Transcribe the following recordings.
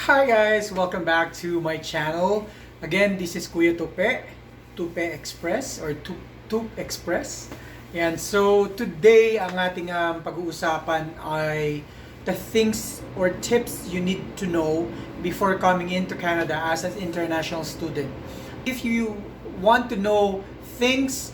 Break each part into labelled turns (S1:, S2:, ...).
S1: Hi guys! Welcome back to my channel. Again, this is Kuya Tupe Express or Tup Express. And so today ang ating pag-uusapan ay the things or tips you need to know before coming into Canada as an international student. If you want to know things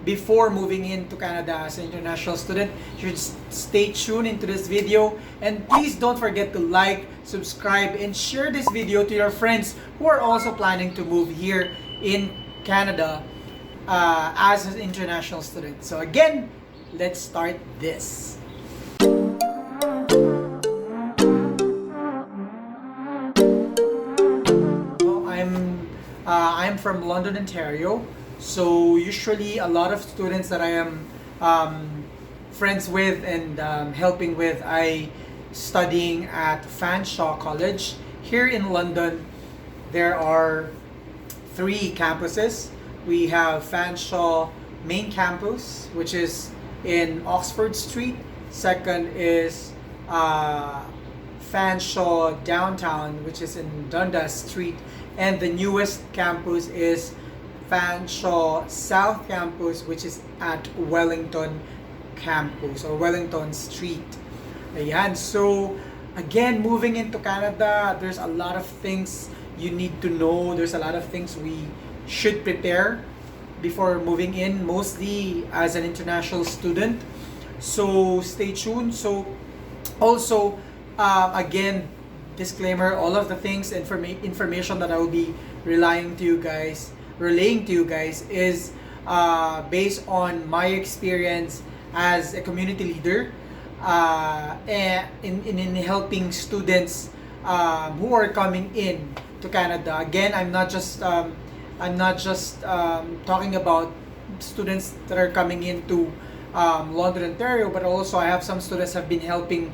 S1: before moving into Canada as an international student, you should stay tuned into this video, and please don't forget to like, subscribe, and share this video to your friends who are also planning to move here in Canada as an international student. So again, let's start this. Well, I'm from London, Ontario. So usually a lot of students that I am friends with and helping with, I studying at Fanshawe College. Here in London, there are 3 campuses. We have Fanshawe main campus, which is in Oxford Street. Second is Fanshawe downtown, which is in Dundas Street. And the newest campus is Fanshawe South Campus, which is at Wellington Campus or Wellington Street. Ayan. So, again, moving into Canada, there's a lot of things you need to know. There's a lot of things we should prepare before moving in, mostly as an international student. So, stay tuned. So, also, again, disclaimer, all of the things, information that I will be relaying to you guys is based on my experience as a community leader in helping students who are coming in to Canada. Again, I'm not just talking about students that are coming into London, Ontario, but also I have some students have been helping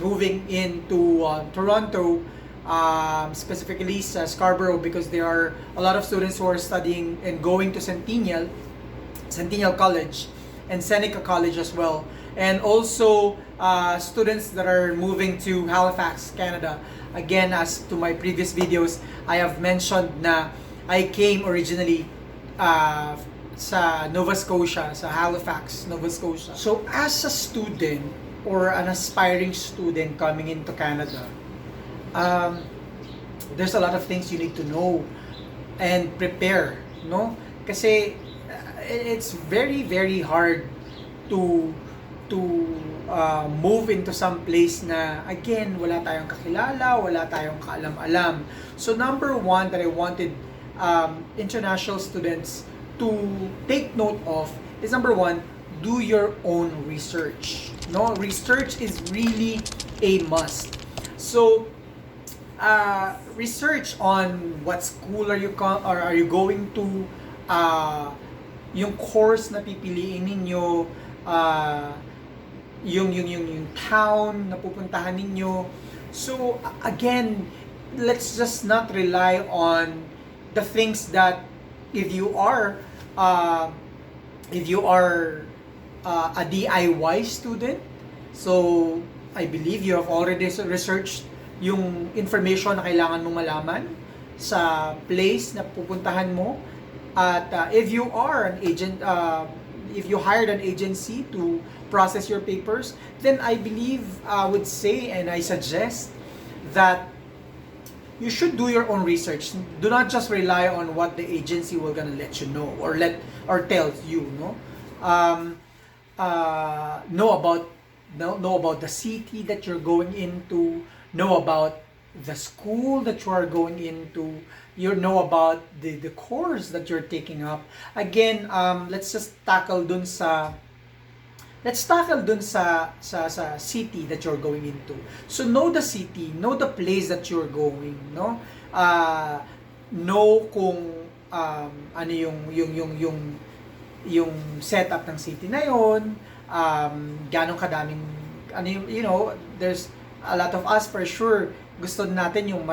S1: moving into Toronto, specifically sa Scarborough, because there are a lot of students who are studying and going to Centennial College and Seneca College as well, and also students that are moving to Halifax, Canada. Again, as to my previous videos, I have mentioned na I came originally sa Nova Scotia, sa Halifax, Nova Scotia. So as a student or an aspiring student coming into Canada, there's a lot of things you need to know and prepare, no? Kasi it's very very hard to move into some place na, again, wala tayong kakilala, wala tayong kaalam-alam. So number one that I wanted international students to take note of is, number one, do your own research. No, research is really a must. So research on what school are you going to, yung course na pipiliin ninyo, yung town na pupuntahan ninyo. So again, let's just not rely on the things that if you are a DIY student, so I believe you have already researched yung information na kailangan mong malaman sa place na pupuntahan mo. At if you are an agent, if you hired an agency to process your papers, then I believe, I would say and I suggest that you should do your own research. Do not just rely on what the agency will gonna let you know or tell you, no? Know about the city that you're going into, know about the school that you are going into, you know about the course that you're taking up. Again, let's tackle dun sa city that you're going into. So know the city, know the place that you're going, no? Know kung ano yung setup ng city na yon, ganong kadaming there's a lot of us for sure gusto natin yung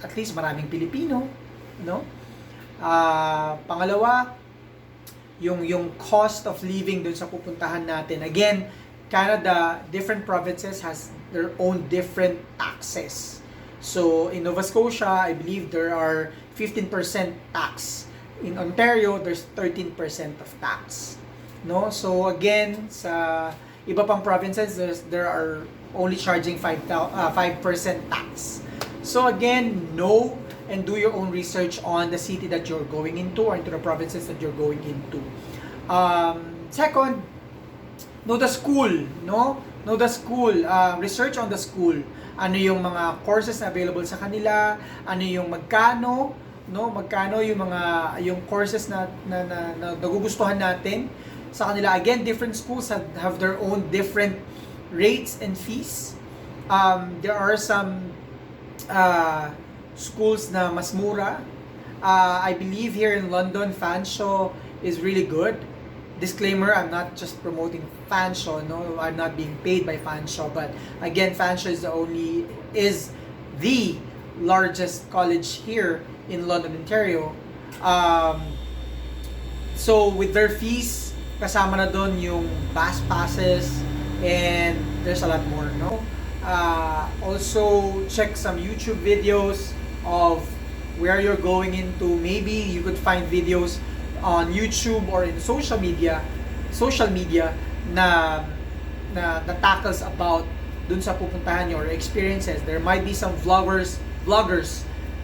S1: at least maraming Pilipino, no? Pangalawa, yung cost of living dun sa pupuntahan natin. Again, Canada, different provinces has their own different taxes. So in Nova Scotia, I believe there are 15% tax. In Ontario, there's 13% of tax. No? So again, sa iba pang provinces, there are only charging 5% tax. So again, know and do your own research on the city that you're going into or into the provinces that you're going into. Second, know the school, no? Know the school, research on the school. Ano yung mga courses na available sa kanila, ano yung magkano, no? Magkano yung mga courses na nagugustuhan natin sa kanila. Again, different schools have their own different rates and fees. There are some schools na mas mura. I believe here in London, Fanshawe is really good. Disclaimer, I'm not just promoting Fanshawe, no, I'm not being paid by Fanshawe, but again, Fanshawe is the largest college here in London, Ontario. So with their fees, kasama na doon yung bus passes, and there's a lot more, no? Also, check some YouTube videos of where you're going into. Maybe you could find videos on YouTube or in social media na tackles about dun sa pupuntahan nyo or experiences. There might be some vloggers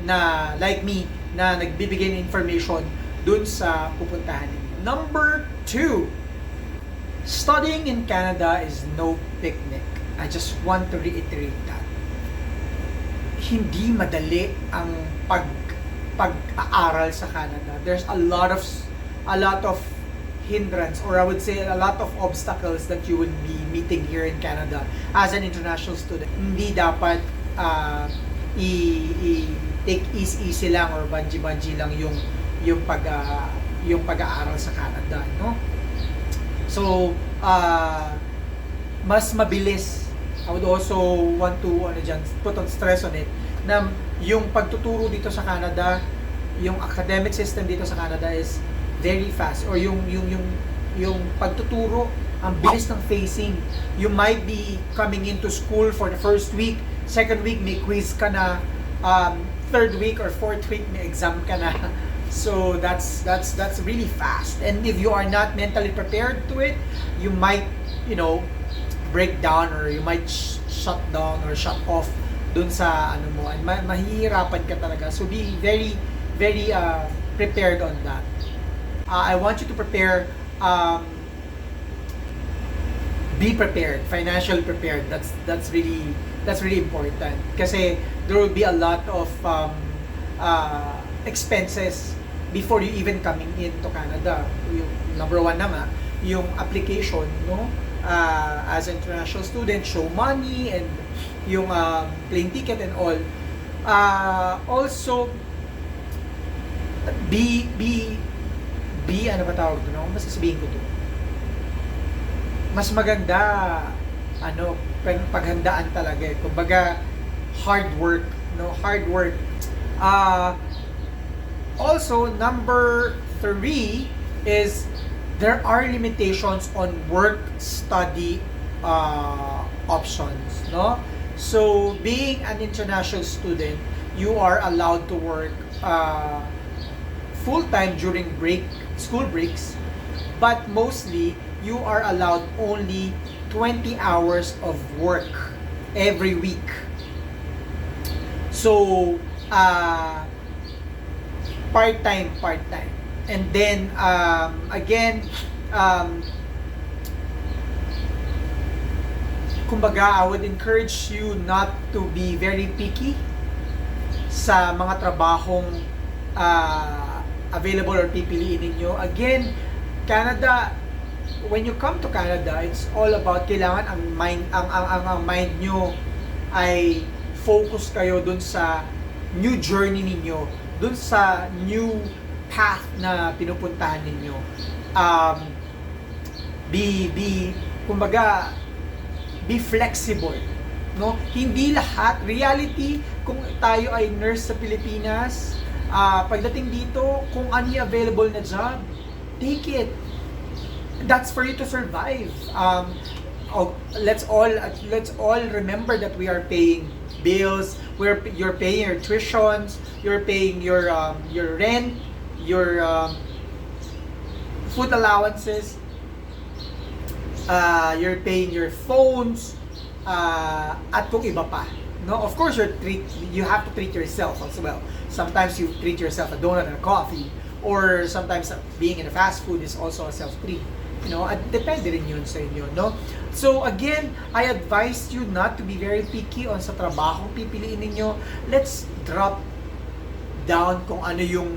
S1: na like me na nagbibigay ng information dun sa pupuntahan nyo. Number 2, studying in Canada is no picnic. I just want to reiterate that. Hindi madali ang pag-aaral sa Canada. There's a lot of hindrance, or I would say a lot of obstacles that you will be meeting here in Canada as an international student. Hindi dapat take easy lang or bungee lang yung pag-aaral sa Canada, no? So mas mabilis. I would also want to put on stress on it na yung pagtuturo dito sa Canada, yung academic system dito sa Canada is very fast, or yung pagtuturo, ang bilis ng facing. You might be coming into school for the first week, second week may quiz ka na, third week or fourth week may exam ka na. So that's really fast. And if you are not mentally prepared to it, you might, break down, or you might shut down or shut off dun sa mo, and mahihirapan ka talaga. So be very prepared on that. I want you to prepare, be prepared, financially prepared. That's really important, kasi there will be a lot of expenses before you even coming into Canada. Yung number 1 naman, yung application, no? As an international student, show money and yung plane ticket and all. Also, ano ba tawag doon? Ano masasabihin ko to? Mas maganda, paghandaan talaga eh. Kumbaga, hard work, no? Hard work. Also, number 3 is there are limitations on work-study options, no? So, being an international student, you are allowed to work full-time during school breaks, but mostly you are allowed only 20 hours of work every week. So, part-time. And then, again, kumbaga, I would encourage you not to be very picky sa mga trabahong available or pipiliin ninyo. Again, Canada, when you come to Canada, it's all about kailangan ang mind nyo ay focus kayo dun sa new journey ninyo, dun sa new path na pinupuntahan ninyo. Kumbaga, be flexible, no? Hindi lahat reality. Kung tayo ay nurse sa Pilipinas, pagdating dito, kung ano yung available na job, take it. That's for you to survive. oh, let's all remember that we are paying bills. You're paying your tuitions, you're paying your rent, your food allowances, you're paying your phones, at kung iba pa. No, of course you have to treat yourself as well. Sometimes you treat yourself a donut and a coffee, or sometimes being in a fast food is also a self-treat. You know, depende rin yun sa inyo, no? So again, I advise you not to be very picky on sa trabaho pipiliin ninyo. Let's drop down kung ano yung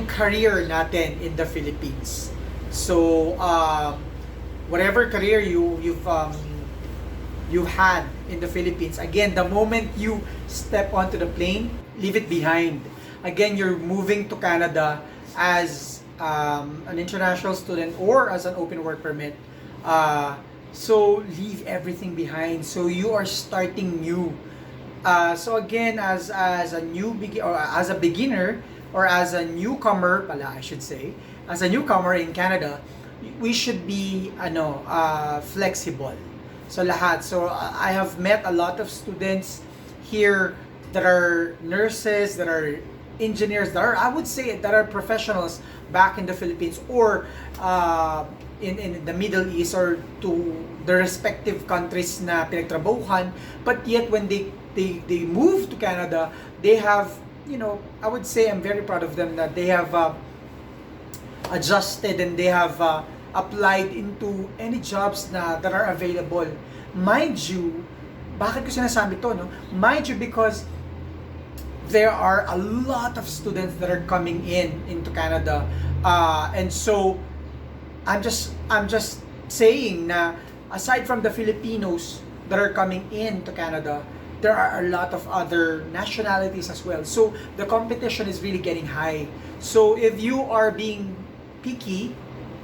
S1: career natin in the Philippines. So whatever career you've had in the Philippines, again, the moment you step onto the plane, leave it behind. Again, you're moving to Canada as an international student or as an open work permit. So leave everything behind. So you are starting new. So again, as a beginner or as a newcomer, I should say, as a newcomer in Canada, we should be flexible. So lahat. So I have met a lot of students here that are nurses, that are engineers, that are professionals back in the Philippines or in the Middle East or to the respective countries na pinagtrabahuhan, but yet when they move to Canada, they have, I would say I'm very proud of them that they have adjusted and they have applied into any jobs that are available. Mind you, bakit ko sinasabi to, no? Mind you, because there are a lot of students that are coming into Canada, and so I'm just saying na aside from the Filipinos that are coming into Canada, there are a lot of other nationalities as well. So the competition is really getting high. So if you are being picky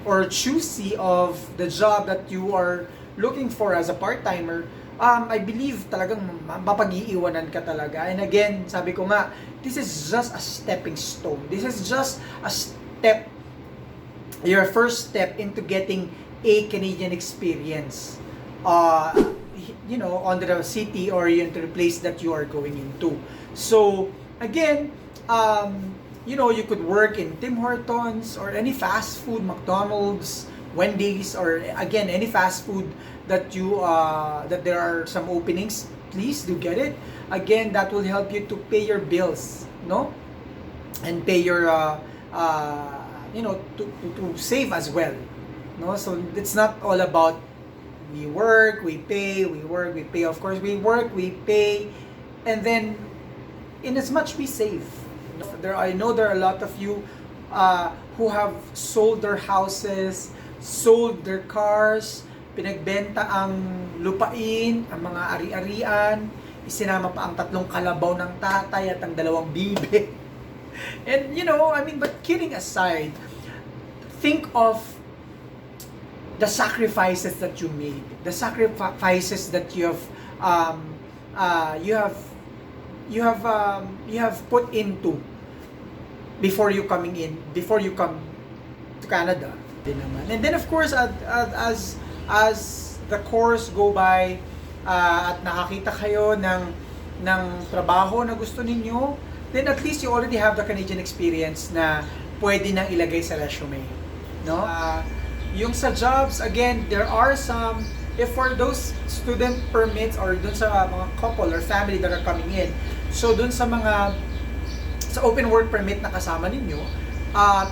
S1: or choosy of the job that you are looking for as a part-timer, I believe talagang mapag-iiwanan ka talaga. And again, sabi ko nga, this is just a stepping stone. This is just a step, your first step into getting a Canadian experience. On the city or into the place that you are going into. So again, you could work in Tim Hortons or any fast food, McDonald's, Wendy's, or again any fast food that that there are some openings. Please do get it. Again, that will help you to pay your bills, no, and pay your to save as well, no. So it's not all about we work, we pay, we work, we pay. Of course, we work, we pay, and then in as much we save. I know there are a lot of you who have sold their houses, sold their cars, pinagbenta ang lupain, ang mga ari-arian, isinama pa ang 3 kalabaw ng tatay at ang 2 bibe. And but kidding aside, think of the sacrifices that you made, the sacrifices that you have put into before you come to Canada. And then of course, as the course go by, at nakakita kayo ng trabaho na gusto ninyo, then at least you already have the Canadian experience na pwede nang ilagay sa resume, no? Yung sa jobs, again, there are some, if for those student permits or dun sa mga couple or family that are coming in, so dun sa open work permit na kasama ninyo,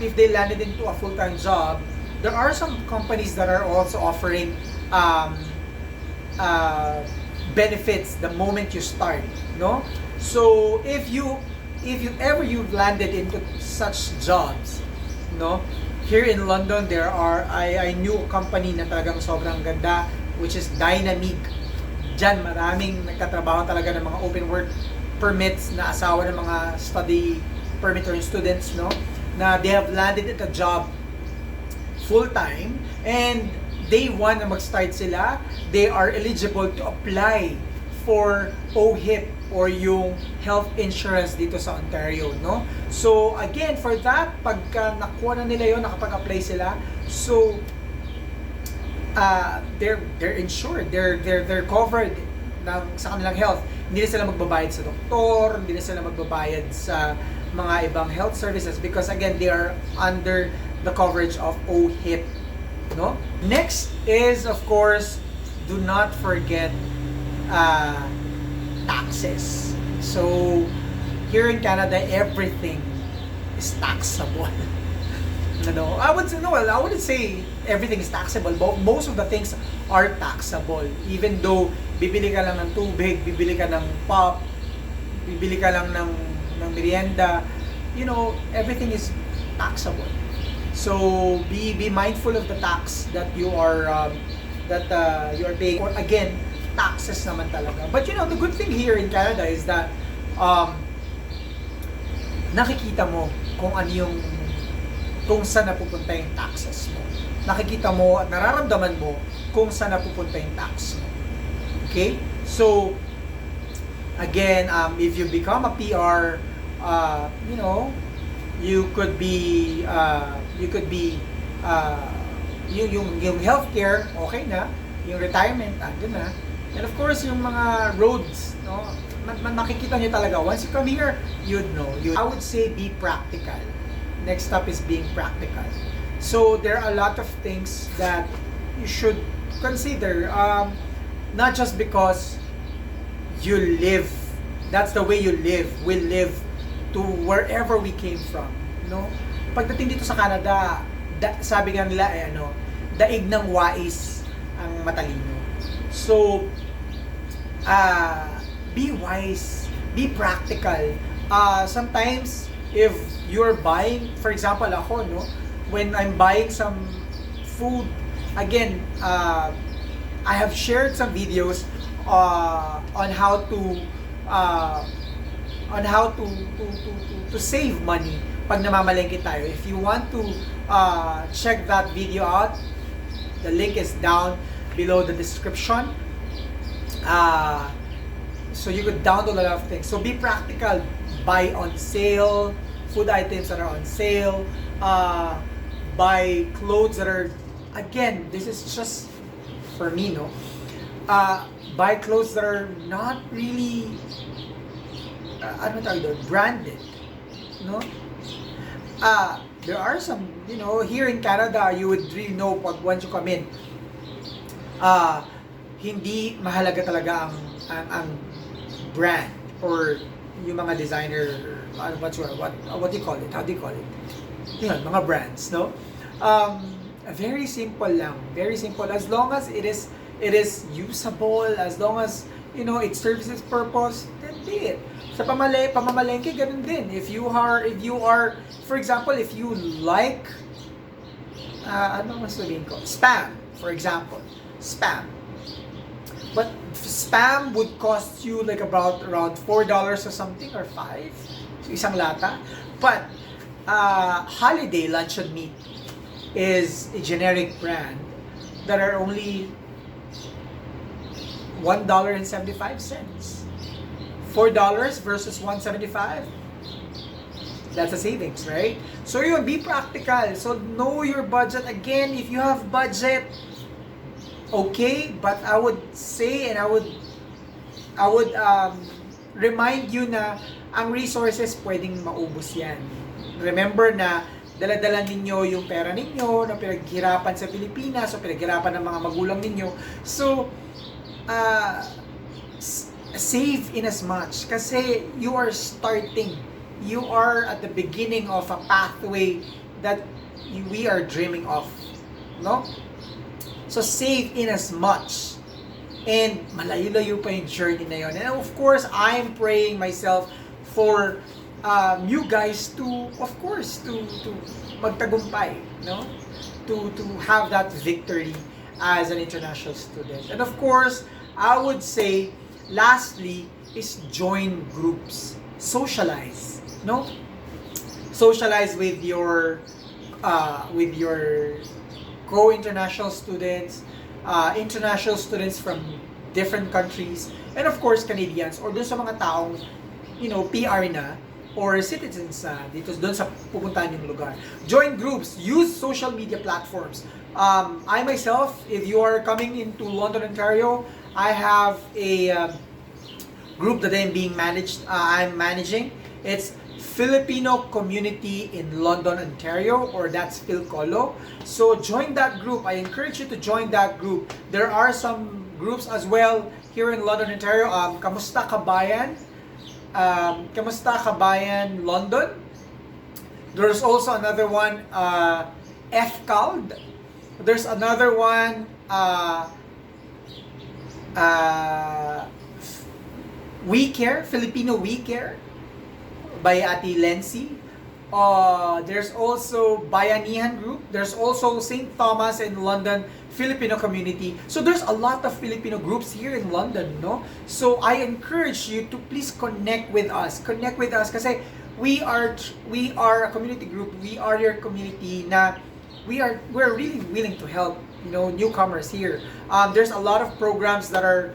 S1: if they landed into a full-time job, there are some companies that are also offering benefits the moment you start, no? So if you've landed into such jobs, no? Here in London, I knew a company na talagang sobrang ganda, which is Dynamic. Diyan, maraming nagtatrabaho talaga ng mga open work permits na asawa ng mga study permit or students, no? Na they have landed at a job full-time, and day 1 na mag-start sila, they are eligible to apply for OHIP or yung health insurance dito sa Ontario, no? So again, for that, pagka nakuha na nila yon, nakapag-apply sila, so they're insured, they're covered sa kanilang health. Hindi na sila magbabayad sa doktor, hindi na sila magbabayad sa mga ibang health services because again, they are under the coverage of OHIP, no? Next is, of course, do not forget taxes. So here in Canada, everything is taxable. No, I wouldn't say everything is taxable, but most of the things are taxable. Even though bibili ka lang ng tubig, bibili ka ng pop, bibili ka lang ng merienda, you know, everything is taxable. So be mindful of the tax that you are paying. Or again, taxes naman talaga. But you know, the good thing here in Canada is that nakikita mo kung ano yung kung saan napupunta yung taxes mo. Nakikita mo at nararamdaman mo kung saan napupunta yung tax mo. Okay? So, again, if you become a PR, you know, you could be yung healthcare, okay na. Yung retirement, andun na. And of course, yung mga roads, no? Makikita nyo talaga. Once you come here, you'd know. I would say be practical. Next step is being practical. So there are a lot of things that you should consider. Not just because you live, that's the way you live. We live to wherever we came from. No? Pagdating dito sa Canada, sabi nga nila, daig ng wais ang matalino. So, be wise, be practical. Sometimes, if you're buying, for example, ako, no, when I'm buying some food, again, I have shared some videos on how to save money pag namamalengke tayo. If you want to check that video out, the link is down below the description. So you could download a lot of things. So be practical. Buy on sale, food items that are on sale, buy clothes that are, again, this is just for me, no? Buy clothes that are not really, branded, no? There are some, you know, here in Canada, you would really know once you come in, hindi mahalaga talaga ang brand or yung mga designer, what do you call it? How do you call it? Yun, mga brands, no? Very simple lang. Very simple. As long as it is usable, as long as, you know, it serves its purpose, then be it. Sa pamamalengke, ganun din. If you are, for example, if you like, ano mas sabihin ko? Spam, for example. Spam. But spam would cost you like around $4 or something, or $5, so isang lata. But Holiday Luncheon Meat is a generic brand that are only $1.75. $4 versus $1.75. That's a savings, right? So yun, be practical. So know your budget. Again, if you have budget, okay, but I would say, and I would remind you na ang resources pwedeng maubos yan. Remember na dala-dala ninyo yung pera ninyo na pinaghirapan sa Pilipinas o pinaghirapan ng mga magulang ninyo. So, save in as much kasi you are starting. You are at the beginning of a pathway that we are dreaming of. No? So, save in as much. And malayo-layo pa yung journey na yun. And of course, I'm praying myself for you guys to, of course, to magtagumpay, no? To have that victory as an international student. And of course, I would say, lastly, is join groups. Socialize, no? Socialize with your co-international students, international students from different countries, and of course, Canadians, or dun sa mga taong, PR na, or citizens dito doon sa pupuntahan yung lugar. Join groups, use social media platforms. I myself, if you are coming into London, Ontario, I have a group that I'm managing. It's Filipino Community in London, Ontario, or that's Philcolo. So join that group. I encourage you to join that group. There are some groups as well here in London, Ontario. Kamusta Kabayan? Kamusta Kabayan London? There's also another one, FCALD. There's another one, We Care, Filipino We Care by Ate Lency. There's also Bayanihan Group. There's also St. Thomas in London Filipino Community. So there's a lot of Filipino groups here in London, no? So I encourage you to please connect with us. Connect with us kasi we are a community group. We are your community na we're really willing to help, newcomers here. There's a lot of programs that are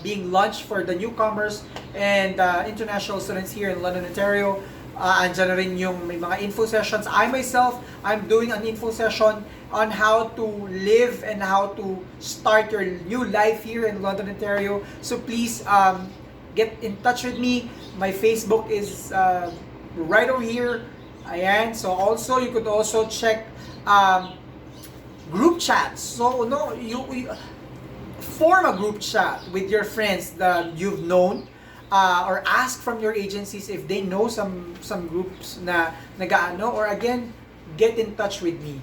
S1: being launched for the newcomers and international students here in London, Ontario. Andyan na rin yung may mga info sessions. I'm doing an info session on how to live and how to start your new life here in London, Ontario. So please get in touch with me. My Facebook is right over here. Ayan. So also, you could also check group chats. So, you form a group chat with your friends that you've known, or ask from your agencies if they know some groups na nagaano, or again, get in touch with me.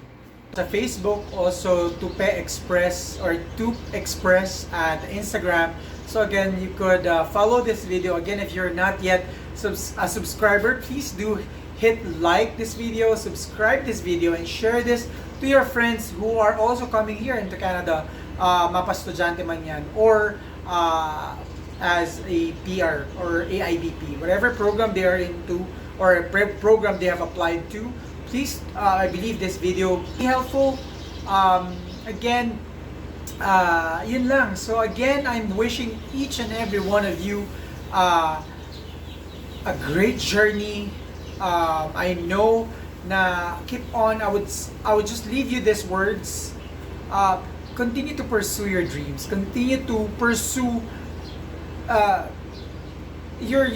S1: Sa Facebook, also Tupe Express or Tup Express at Instagram. So again, you could follow this video. Again, if you're not yet a subscriber, please do hit like this video, subscribe this video, and share this to your friends who are also coming here into Canada, mapastudyante man yan, or as a PR or AIBP, whatever program they are into or program they have applied to. Please, I believe this video be helpful. Again, yun lang. So again, I'm wishing each and every one of you a great journey. I know na keep on. I would just leave you these words. Continue to pursue your dreams. Continue to pursue your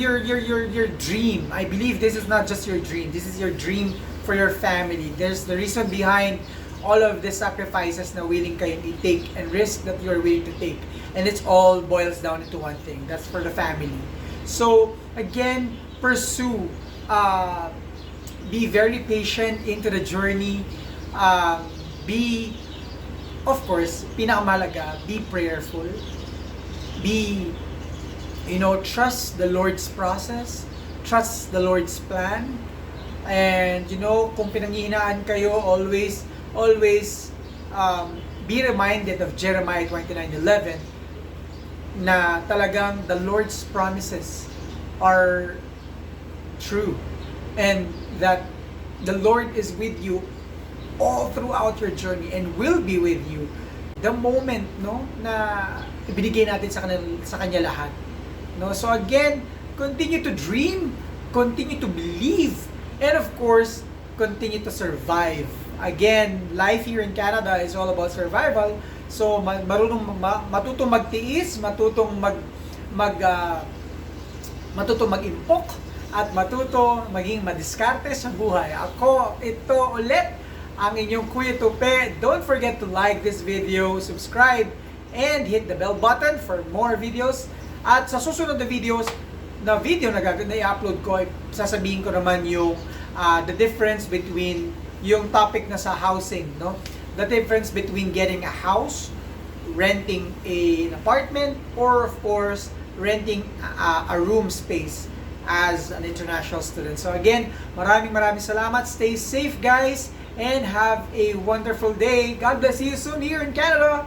S1: dream. I believe this is not just your dream. This is your dream for your family. There's the reason behind all of the sacrifices na willing kayong i-take and risk that you're willing to take. And it's all boils down into one thing. That's for the family. So again, pursue. Be very patient into the journey. Be, of course, pinakamalaga, be prayerful. Be, trust the Lord's process. Trust the Lord's plan. And, kung pinanghihinaan kayo, always be reminded of Jeremiah 29:11 na talagang the Lord's promises are true. And that the Lord is with you all throughout your journey and will be with you the moment na ibinigay natin sa kanya lahat. So again, continue to dream, continue to believe, and of course, continue to survive. Again, life here in Canada is all about survival. So matutong magtiis, matutong mag-impok, at matuto maging madiskarte sa buhay. Ako, ito ulit, ang inyong Kuya Tupe. Don't forget to like this video, subscribe, and hit the bell button for more videos. At sa susunod na video na i-upload ko, sasabihin ko naman yung the difference between yung topic na sa housing, the difference between getting a house, renting an apartment, or of course renting a room space as an international student. So again, maraming salamat. Stay safe, guys, and have a wonderful day. God bless you soon here in Canada.